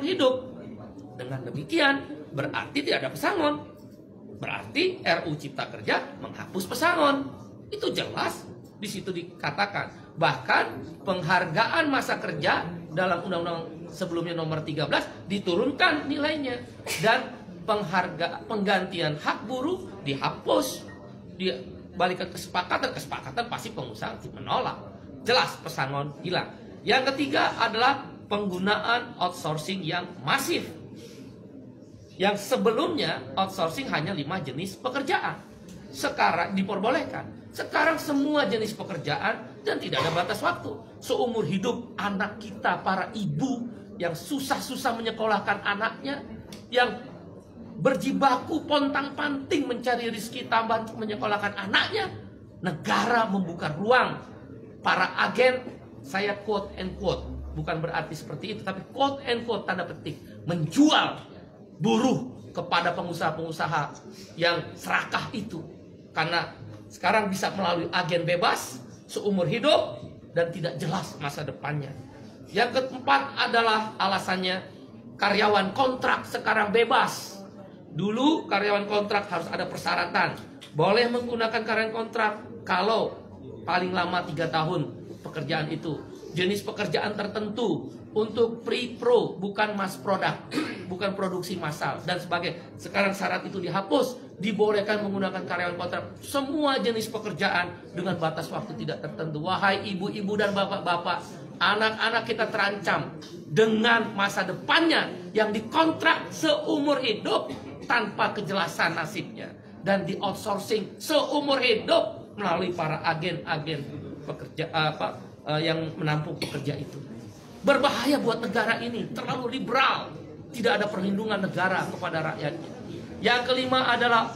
hidup. Dengan demikian berarti tidak ada pesangon. Berarti RUU Cipta Kerja menghapus pesangon. Itu jelas di situ dikatakan. Bahkan penghargaan masa kerja dalam undang-undang sebelumnya nomor 13 diturunkan nilainya, dan penggantian hak buruh dihapus. Dibalikan kesepakatan pasti pengusaha menolak. Jelas pesangon hilang. Yang ketiga adalah penggunaan outsourcing yang masif. Yang sebelumnya outsourcing hanya 5 jenis pekerjaan, sekarang diperbolehkan. Sekarang semua jenis pekerjaan dan tidak ada batas waktu. Seumur hidup anak kita, para ibu yang susah-susah menyekolahkan anaknya, yang berjibaku pontang-panting mencari rezeki tambahan untuk menyekolahkan anaknya, negara membuka ruang. Para agen, saya quote and quote, bukan berarti seperti itu, tapi quote and quote tanda petik, menjual buruh kepada pengusaha-pengusaha yang serakah itu. Karena sekarang bisa melalui agen bebas seumur hidup dan tidak jelas masa depannya. Yang keempat adalah alasannya karyawan kontrak sekarang bebas. Dulu karyawan kontrak harus ada persyaratan. Boleh menggunakan karyawan kontrak kalau paling lama 3 tahun pekerjaan itu. Jenis pekerjaan tertentu, untuk pre-pro, bukan mass product, bukan produksi massal dan sebagainya. Sekarang syarat itu dihapus, dibolehkan menggunakan karyawan kontrak. Semua jenis pekerjaan dengan batas waktu tidak tertentu. Wahai ibu-ibu dan bapak-bapak, anak-anak kita terancam dengan masa depannya yang dikontrak seumur hidup tanpa kejelasan nasibnya, dan di outsourcing seumur hidup melalui para agen-agen pekerja yang menampung pekerja itu. Berbahaya buat negara ini, terlalu liberal, tidak ada perlindungan negara kepada rakyatnya. Yang kelima adalah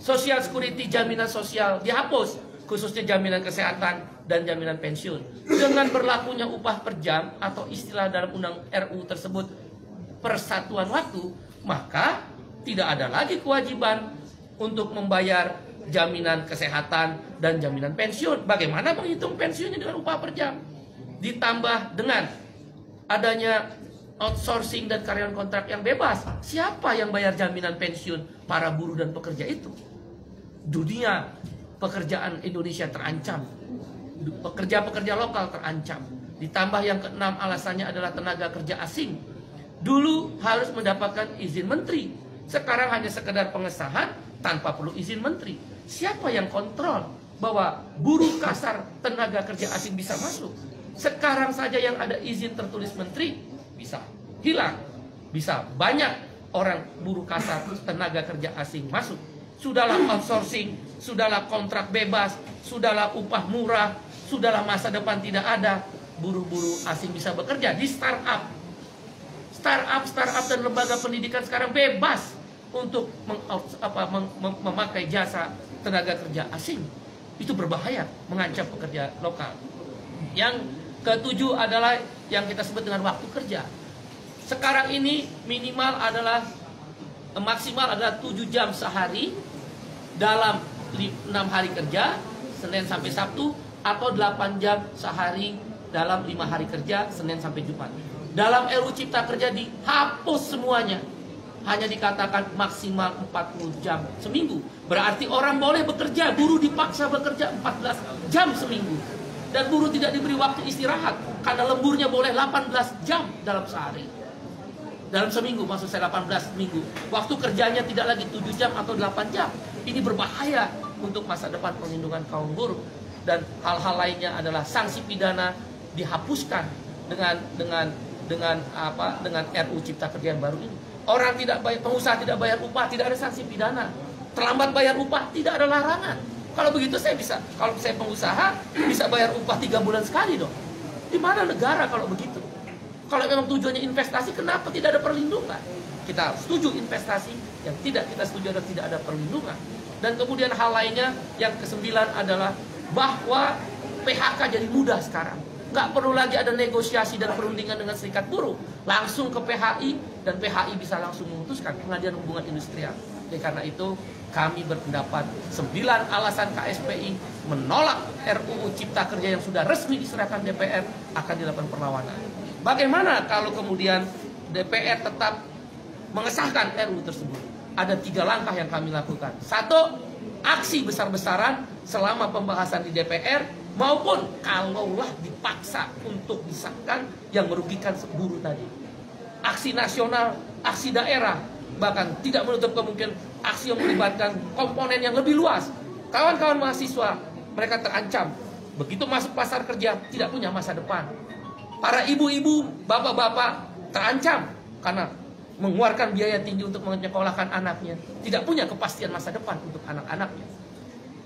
social security, jaminan sosial dihapus, khususnya jaminan kesehatan dan jaminan pensiun. Dengan berlakunya upah per jam atau istilah dalam undang RU tersebut persatuan waktu, maka tidak ada lagi kewajiban untuk membayar jaminan kesehatan dan jaminan pensiun. Bagaimana menghitung pensiunnya dengan upah per jam? Ditambah dengan adanya outsourcing dan karyawan kontrak yang bebas, siapa yang bayar jaminan pensiun para buruh dan pekerja itu? Dunia pekerjaan Indonesia terancam, pekerja-pekerja lokal terancam. Ditambah yang keenam alasannya adalah tenaga kerja asing. Dulu harus mendapatkan izin menteri, sekarang hanya sekedar pengesahan tanpa perlu izin menteri. Siapa yang kontrol bahwa buruh kasar tenaga kerja asing bisa masuk? Sekarang saja yang ada izin tertulis menteri bisa hilang, bisa banyak orang buruh kasar tenaga kerja asing masuk. Sudahlah outsourcing, sudahlah kontrak bebas, sudahlah upah murah, sudahlah masa depan tidak ada, buruh-buruh asing bisa bekerja di startup dan lembaga pendidikan sekarang bebas untuk memakai jasa tenaga kerja asing. Itu berbahaya, mengancam pekerja lokal. Yang ketujuh adalah yang kita sebut dengan waktu kerja. Sekarang ini minimal adalah maksimal adalah 7 jam sehari dalam 6 hari kerja, Senin sampai Sabtu, atau 8 jam sehari dalam 5 hari kerja, Senin sampai Jumat. Dalam RUU Cipta Kerja dihapus semuanya. Hanya dikatakan maksimal 40 jam seminggu. Berarti orang boleh bekerja, buruh dipaksa bekerja 14 jam seminggu. Dan buruh tidak diberi waktu istirahat, karena lemburnya boleh 18 jam dalam sehari. Dalam seminggu, maksud saya 18 minggu. Waktu kerjanya tidak lagi 7 jam atau 8 jam. Ini berbahaya untuk masa depan perlindungan kaum buruh. Dan hal-hal lainnya adalah sanksi pidana dihapuskan dengan RUU Cipta Kerja yang baru ini. Orang tidak bayar, pengusaha tidak bayar upah, tidak ada sanksi pidana. Terlambat bayar upah, tidak ada larangan. Kalau begitu kalau saya pengusaha bisa bayar upah 3 bulan sekali dong. Di mana negara kalau begitu? Kalau memang tujuannya investasi, kenapa tidak ada perlindungan? Kita setuju investasi, yang tidak kita setuju adalah tidak ada perlindungan. Dan kemudian hal lainnya yang ke-9 adalah bahwa PHK jadi mudah sekarang. Nggak perlu lagi ada negosiasi dan perundingan dengan serikat buruh. Langsung ke PHI, dan PHI bisa langsung memutuskan Pengadilan Hubungan Industrial. Jadi karena itu kami berpendapat 9 alasan KSPI menolak RUU Cipta Kerja yang sudah resmi diserahkan DPR akan dilakukan perlawanan. Bagaimana kalau kemudian DPR tetap mengesahkan RUU tersebut? Ada 3 langkah yang kami lakukan. 1, aksi besar-besaran selama pembahasan di DPR, maupun kalaulah dipaksa untuk disahkan yang merugikan buruh tadi. Aksi nasional, aksi daerah, bahkan tidak menutup kemungkinan aksi yang melibatkan komponen yang lebih luas. Kawan-kawan mahasiswa, mereka terancam. Begitu masuk pasar kerja, tidak punya masa depan. Para ibu-ibu, bapak-bapak terancam karena mengeluarkan biaya tinggi untuk menyekolahkan anaknya, tidak punya kepastian masa depan untuk anak-anaknya.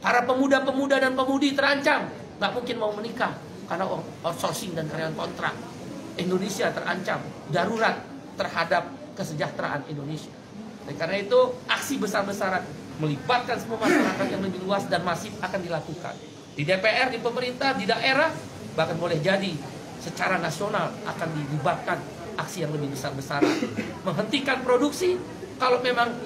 Para pemuda-pemuda dan pemudi terancam, nggak mungkin mau menikah karena outsourcing dan karyawan kontrak. Indonesia terancam darurat terhadap kesejahteraan Indonesia. Dan karena itu aksi besar-besaran melibatkan semua masyarakat yang lebih luas dan masif akan dilakukan di DPR, di pemerintah, di daerah, bahkan boleh jadi secara nasional akan dilibatkan aksi yang lebih besar-besaran. Menghentikan produksi kalau memang